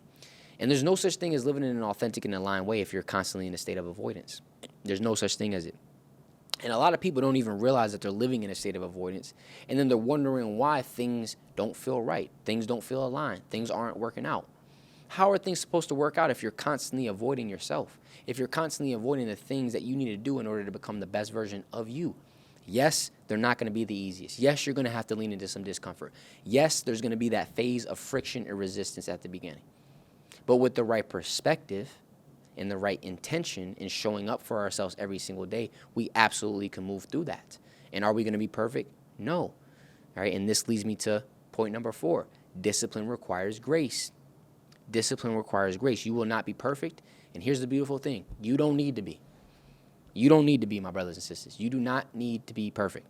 And there's no such thing as living in an authentic and aligned way if you're constantly in a state of avoidance. There's no such thing as it. And a lot of people don't even realize that they're living in a state of avoidance. And then they're wondering why things don't feel right. Things don't feel aligned. Things aren't working out. How are things supposed to work out if you're constantly avoiding yourself? If you're constantly avoiding the things that you need to do in order to become the best version of you? Yes, they're not going to be the easiest. Yes, you're going to have to lean into some discomfort. Yes, there's going to be that phase of friction and resistance at the beginning. But with the right perspective and the right intention in showing up for ourselves every single day, we absolutely can move through that. And are we going to be perfect? No. All right, and this leads me to point number 4. Discipline requires grace. Discipline requires grace. You will not be perfect. And here's the beautiful thing. You don't need to be. You don't need to be, my brothers and sisters. You do not need to be perfect.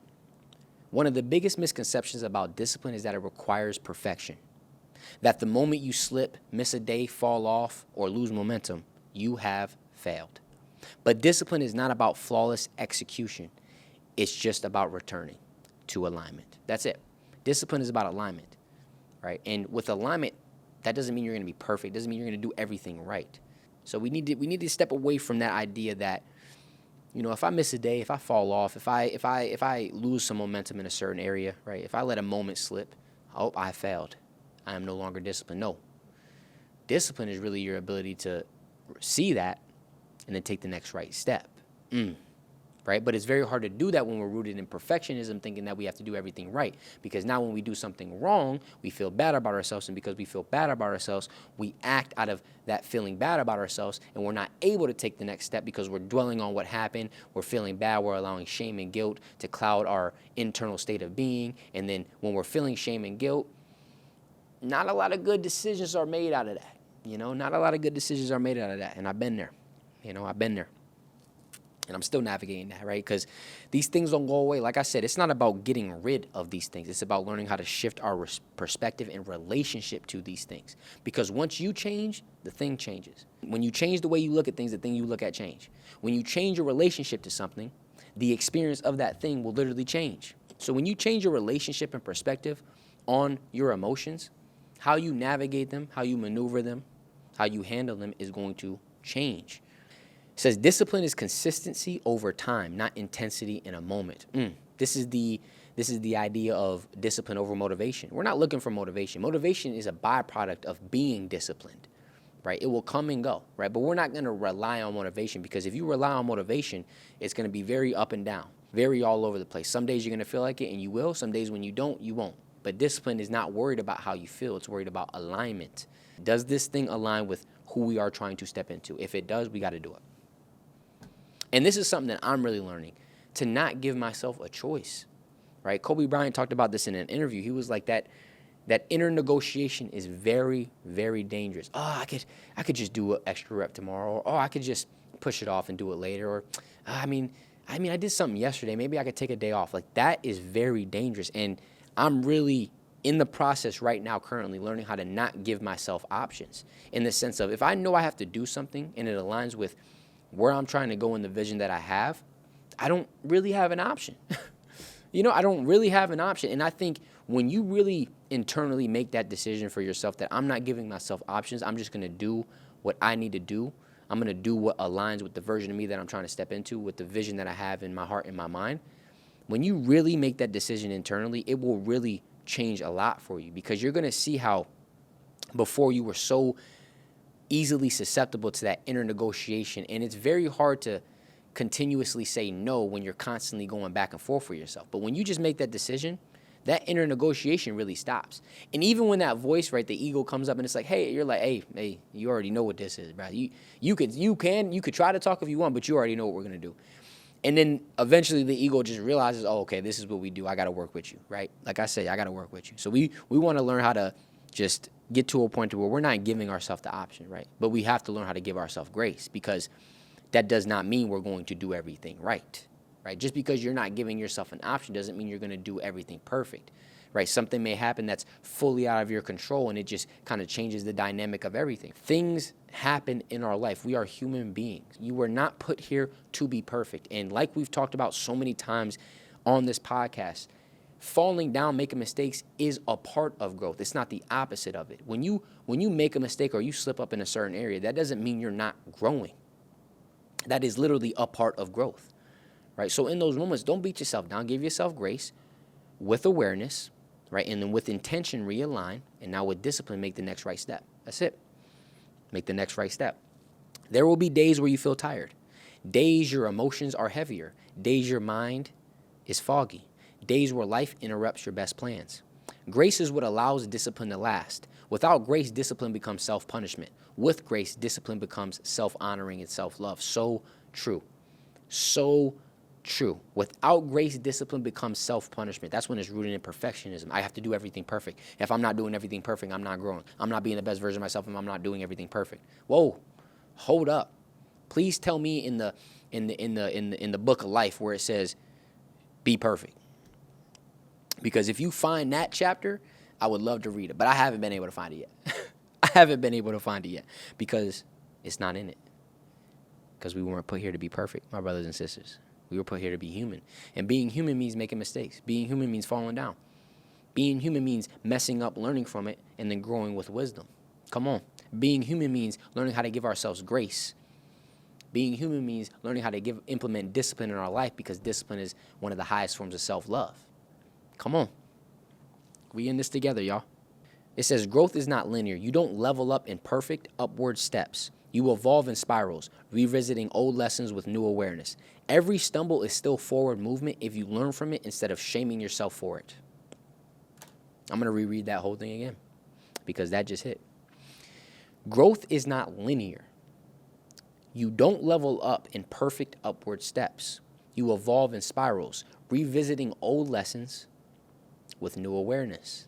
One of the biggest misconceptions about discipline is that it requires perfection. That the moment you slip, miss a day, fall off, or lose momentum, you have failed. But discipline is not about flawless execution. It's just about returning to alignment. That's it. Discipline is about alignment, right? And with alignment, that doesn't mean you're going to be perfect. It doesn't mean you're going to do everything right. So we need to step away from that idea that, if I miss a day, if I fall off, if I lose some momentum in a certain area, right? If I let a moment slip, I failed. I am no longer disciplined. No. Discipline is really your ability to see that and then take the next right step. Right? But it's very hard to do that when we're rooted in perfectionism, thinking that we have to do everything right. Because now when we do something wrong, we feel bad about ourselves. And because we feel bad about ourselves, we act out of that feeling bad about ourselves. And we're not able to take the next step because we're dwelling on what happened. We're feeling bad. We're allowing shame and guilt to cloud our internal state of being. And then when we're feeling shame and guilt, not a lot of good decisions are made out of that. Not a lot of good decisions are made out of that. And I've been there. I've been there. And I'm still navigating that, right? Because these things don't go away. Like I said, it's not about getting rid of these things. It's about learning how to shift our perspective and relationship to these things. Because once you change, the thing changes. When you change the way you look at things, the thing you look at change. When you change your relationship to something, the experience of that thing will literally change. So when you change your relationship and perspective on your emotions, how you navigate them, how you maneuver them, how you handle them is going to change. It says discipline is consistency over time, not intensity in a moment. This is the idea of discipline over motivation. We're not looking for motivation. Motivation is a byproduct of being disciplined, right? It will come and go, right? But we're not going to rely on motivation, because if you rely on motivation, it's going to be very up and down, very all over the place. Some days you're going to feel like it and you will. Some days when you don't, you won't. But discipline is not worried about how you feel. It's worried about alignment. Does this thing align with who we are trying to step into? If it does, we got to do it. And this is something that I'm really learning, to not give myself a choice, right? Kobe Bryant talked about this in an interview. He was like, that inner negotiation is very, very dangerous. I could just do an extra rep tomorrow. Or, I could just push it off and do it later. Or, I did something yesterday. Maybe I could take a day off. Like, that is very dangerous. And I'm really in the process right now, currently learning how to not give myself options, in the sense of, if I know I have to do something and it aligns with where I'm trying to go in the vision that I have, I don't really have an option. I don't really have an option. And I think when you really internally make that decision for yourself that I'm not giving myself options, I'm just going to do what I need to do. I'm going to do what aligns with the version of me that I'm trying to step into, with the vision that I have in my heart and my mind. When you really make that decision internally, it will really change a lot for you, because you're going to see how before you were so easily susceptible to that inner negotiation. And it's very hard to continuously say no when you're constantly going back and forth for yourself. But when you just make that decision, that inner negotiation really stops. And even when that voice, right, the ego comes up and it's like, hey, you're like, hey, you already know what this is, bro. You could try to talk if you want, but you already know what we're going to do. And then eventually the ego just realizes, okay, this is what we do. I got to work with you, right? Like I say, I got to work with you. So we want to learn how to just get to a point where we're not giving ourselves the option, right? But we have to learn how to give ourselves grace, because that does not mean we're going to do everything right? Just because you're not giving yourself an option doesn't mean you're going to do everything perfect, right? Something may happen that's fully out of your control, and it just kind of changes the dynamic of everything. Things happen in our life. We are human beings. You were not put here to be perfect. And like we've talked about so many times on this podcast, falling down, making mistakes is a part of growth. It's not the opposite of it. When you make a mistake or you slip up in a certain area, that doesn't mean you're not growing. That is literally a part of growth, right? So in those moments, don't beat yourself down. Give yourself grace with awareness, right? And then with intention, realign. And now with discipline, make the next right step. That's it. Make the next right step. There will be days where you feel tired. Days your emotions are heavier. Days your mind is foggy. Days where life interrupts your best plans. Grace is what allows discipline to last. Without grace, discipline becomes self-punishment. With grace, discipline becomes self-honoring and self-love. So true. So true. Without grace, discipline becomes self-punishment. That's when it's rooted in perfectionism. I have to do everything perfect. If I'm not doing everything perfect, I'm not growing. I'm not being the best version of myself if I'm not doing everything perfect. Whoa, hold up. Please tell me in the book of life where it says, be perfect. Because if you find that chapter, I would love to read it. But I haven't been able to find it yet. I haven't been able to find it yet because it's not in it. Because we weren't put here to be perfect, my brothers and sisters. We were put here to be human. And being human means making mistakes. Being human means falling down. Being human means messing up, learning from it, and then growing with wisdom. Come on. Being human means learning how to give ourselves grace. Being human means learning how to implement discipline in our life, because discipline is one of the highest forms of self-love. Come on. We in this together, y'all. It says growth is not linear. You don't level up in perfect upward steps. You evolve in spirals, revisiting old lessons with new awareness. Every stumble is still forward movement if you learn from it instead of shaming yourself for it. I'm going to reread that whole thing again because that just hit. Growth is not linear. You don't level up in perfect upward steps. You evolve in spirals, revisiting old lessons with new awareness.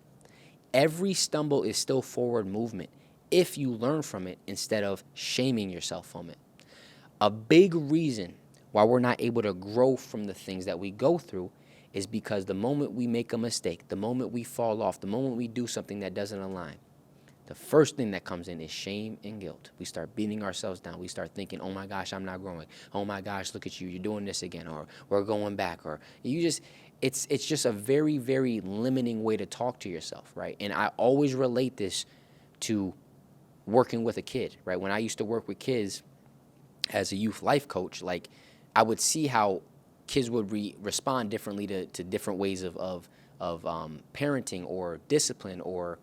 Every stumble is still forward movement if you learn from it instead of shaming yourself from it. A big reason why we're not able to grow from the things that we go through is because the moment we make a mistake, the moment we fall off, the moment we do something that doesn't align, the first thing that comes in is shame and guilt. We start beating ourselves down. We start thinking, oh my gosh, I'm not growing. Oh my gosh, look at you, you're doing this again, or we're going back, or it's just a very, very limiting way to talk to yourself, right? And I always relate this to working with a kid, right? When I used to work with kids as a youth life coach, like I would see how kids would respond differently to different ways of parenting or discipline or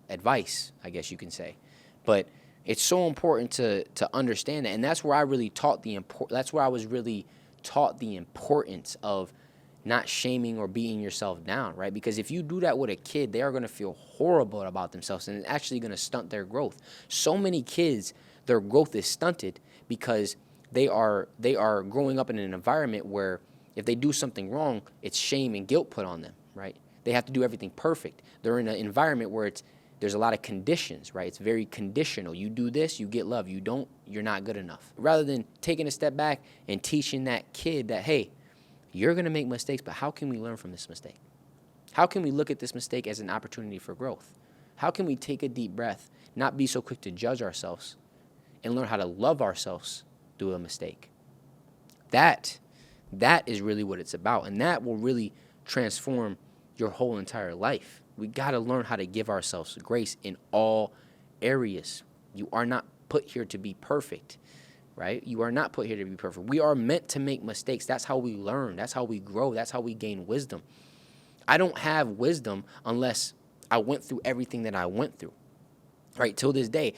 advice, I guess you can say. But it's so important to understand that, and that's where I really was really taught the importance of not shaming or beating yourself down, right? Because if you do that with a kid, they are going to feel horrible about themselves, and it's actually going to stunt their growth. So many kids, their growth is stunted because they are growing up in an environment where if they do something wrong, it's shame and guilt put on them, right? They have to do everything perfect. They're in an environment where there's a lot of conditions, right? It's very conditional. You do this, you get love. You don't, you're not good enough. Rather than taking a step back and teaching that kid that, hey, you're going to make mistakes, but how can we learn from this mistake? How can we look at this mistake as an opportunity for growth? How can we take a deep breath, not be so quick to judge ourselves, and learn how to love ourselves through a mistake? That is really what it's about, and that will really transform your whole entire life. We got to learn how to give ourselves grace in all areas. You are not put here to be perfect, right? You are not put here to be perfect. We are meant to make mistakes. That's how we learn. That's how we grow. That's how we gain wisdom. I don't have wisdom unless I went through everything that I went through, right? Till this day,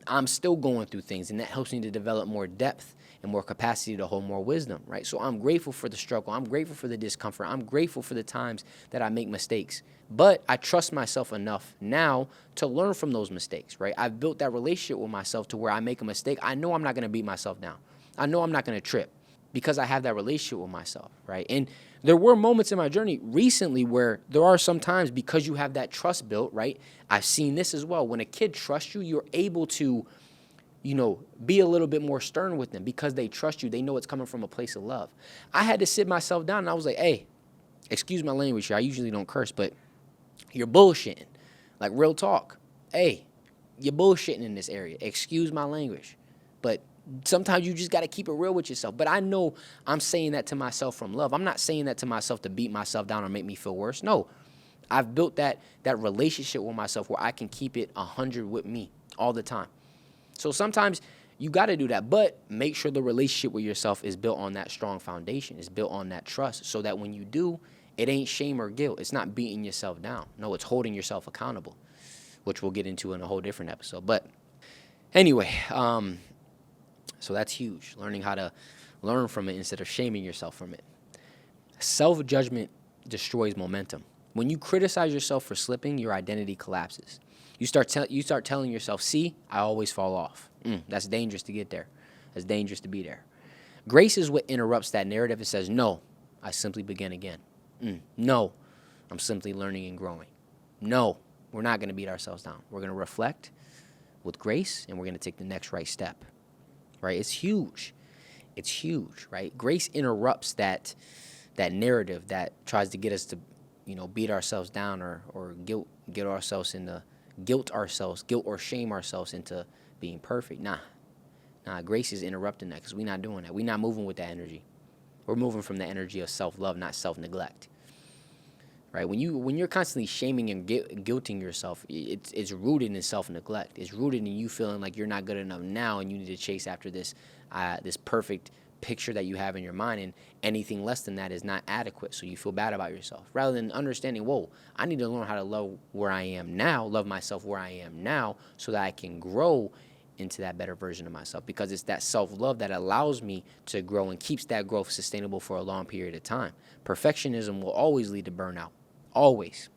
I'm still going through things, and that helps me to develop more depth and more capacity to hold more wisdom, right? So I'm grateful for the struggle. I'm grateful for the discomfort. I'm grateful for the times that I make mistakes. But I trust myself enough now to learn from those mistakes, right? I've built that relationship with myself to where I make a mistake, I know I'm not going to beat myself down. I know I'm not going to trip because I have that relationship with myself, right? And there were moments in my journey recently where there are some times, because you have that trust built, right? I've seen this as well. When a kid trusts you, you're able to, be a little bit more stern with them because they trust you. They know it's coming from a place of love. I had to sit myself down and I was like, hey, excuse my language here. I usually don't curse, but you're bullshitting. Like, real talk. Hey, you're bullshitting in this area. Excuse my language. But sometimes you just got to keep it real with yourself. But I know I'm saying that to myself from love. I'm not saying that to myself to beat myself down or make me feel worse. No, I've built that relationship with myself where I can keep it 100 with me all the time. So sometimes you got to do that, but make sure the relationship with yourself is built on that strong foundation. It's built on that trust so that when you do, it ain't shame or guilt. It's not beating yourself down. No, it's holding yourself accountable, which we'll get into in a whole different episode. But anyway, so that's huge, learning how to learn from it instead of shaming yourself from it. Self-judgment destroys momentum. When you criticize yourself for slipping, your identity collapses. You start telling yourself, see, I always fall off. That's dangerous to get there. That's dangerous to be there. Grace is what interrupts that narrative. It says, no, I simply begin again. No, I'm simply learning and growing. No, we're not going to beat ourselves down. We're going to reflect with grace, and we're going to take the next right step, right? It's huge. It's huge, right? Grace interrupts that narrative that tries to get us to, beat ourselves down or guilt or shame ourselves into being perfect. Nah, grace is interrupting that because we're not doing that. We're not moving with that energy. We're moving from the energy of self-love, not self-neglect. Right? When you're constantly shaming and guilting yourself, it's rooted in self-neglect. It's rooted in you feeling like you're not good enough now, and you need to chase after this perfect picture that you have in your mind, and anything less than that is not adequate. So you feel bad about yourself, rather than understanding, whoa, I need to learn how to love where I am now, love myself where I am now, so that I can grow into that better version of myself. Because it's that self-love that allows me to grow and keeps that growth sustainable for a long period of time. Perfectionism will always lead to burnout. Always.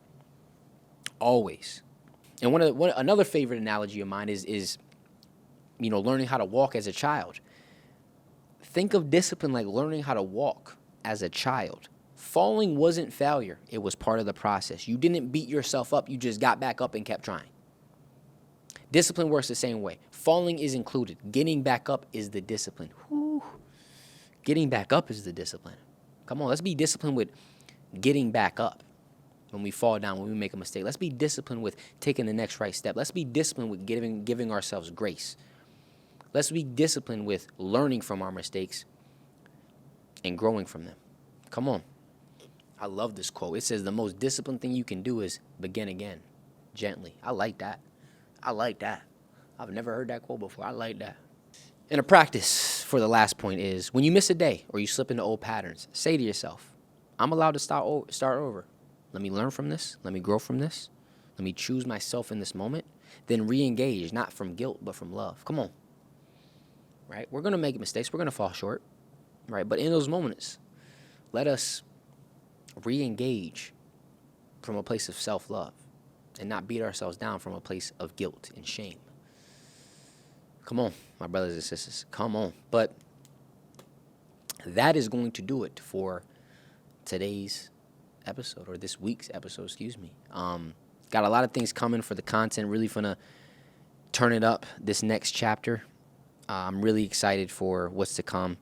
And another favorite analogy of mine is learning how to walk as a child. Think of discipline like learning how to walk as a child. Falling wasn't failure. It was part of the process. You didn't beat yourself up. You just got back up and kept trying. Discipline works the same way. Falling is included. Getting back up is the discipline. Whew. Getting back up is the discipline. Come on, let's be disciplined with getting back up. When we fall down, when we make a mistake, let's be disciplined with taking the next right step. Let's be disciplined with giving ourselves grace. Let's be disciplined with learning from our mistakes and growing from them. Come on. I love this quote. It says the most disciplined thing you can do is begin again, gently. I like that. I've never heard that quote before. I like that. And a practice for the last point is when you miss a day or you slip into old patterns, say to yourself, I'm allowed to start over. Let me learn from this. Let me grow from this. Let me choose myself in this moment. Then re-engage, not from guilt, but from love. Come on. Right? We're going to make mistakes. We're going to fall short. Right? But in those moments, let us re-engage from a place of self-love and not beat ourselves down from a place of guilt and shame. Come on, my brothers and sisters. Come on. But that is going to do it for today's episode, or this week's episode, excuse me. Got a lot of things coming for the content. Really finna turn it up this next chapter. I'm really excited for what's to come.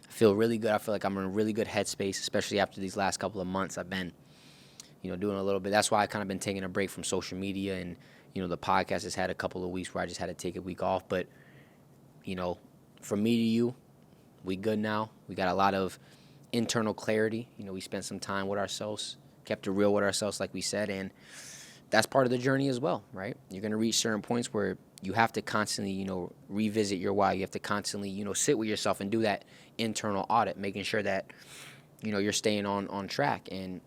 I feel really good. I feel like I'm in a really good headspace, especially after these last couple of months. I've been, doing a little bit. That's why I kind of been taking a break from social media, and, the podcast has had a couple of weeks where I just had to take a week off. But, from me to you, we good now. We got a lot of internal clarity. We spent some time with ourselves, kept it real with ourselves, like we said, and that's part of the journey as well, right? You're going to reach certain points where you have to constantly, revisit your why. You have to constantly, sit with yourself and do that internal audit, making sure that, you're staying on track. And,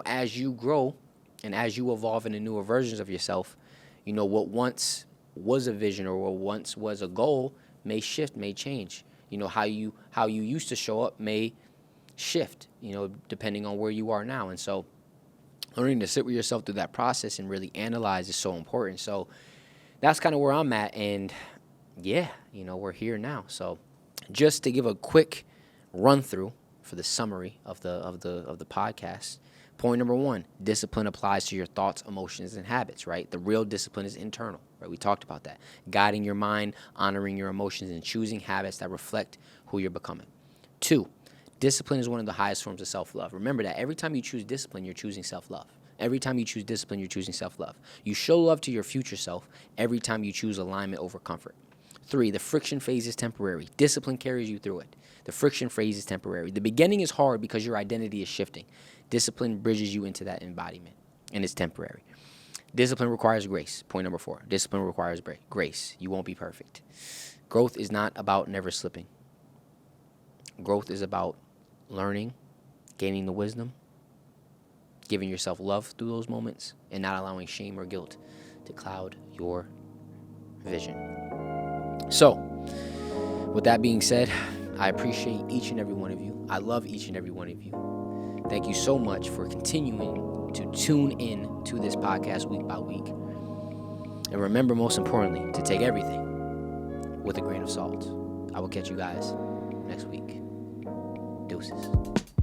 as you grow and as you evolve into newer versions of yourself, what once was a vision or what once was a goal may shift, may change. How you used to show up may shift, depending on where you are now. And so learning to sit with yourself through that process and really analyze is so important. So that's kind of where I'm at. And yeah, we're here now. So just to give a quick run through for the summary of the podcast. Point number 1, discipline applies to your thoughts, emotions, and habits, right? The real discipline is internal, right? We talked about that. Guiding your mind, honoring your emotions, and choosing habits that reflect who you're becoming. 2, discipline is one of the highest forms of self-love. Remember that every time you choose discipline, you're choosing self-love. Every time you choose discipline, you're choosing self-love. You show love to your future self every time you choose alignment over comfort. 3, the friction phase is temporary. Discipline carries you through it. The friction phase is temporary. The beginning is hard because your identity is shifting. Discipline bridges you into that embodiment, and it's temporary. Discipline requires grace. Point number 4. Discipline requires grace. You won't be perfect. Growth is not about never slipping. Growth is about learning, gaining the wisdom, giving yourself love through those moments, and not allowing shame or guilt to cloud your vision. So, with that being said, I appreciate each and every one of you. I love each and every one of you. Thank you so much for continuing to tune in to this podcast week by week. And remember, most importantly, to take everything with a grain of salt. I will catch you guys next week. Deuces.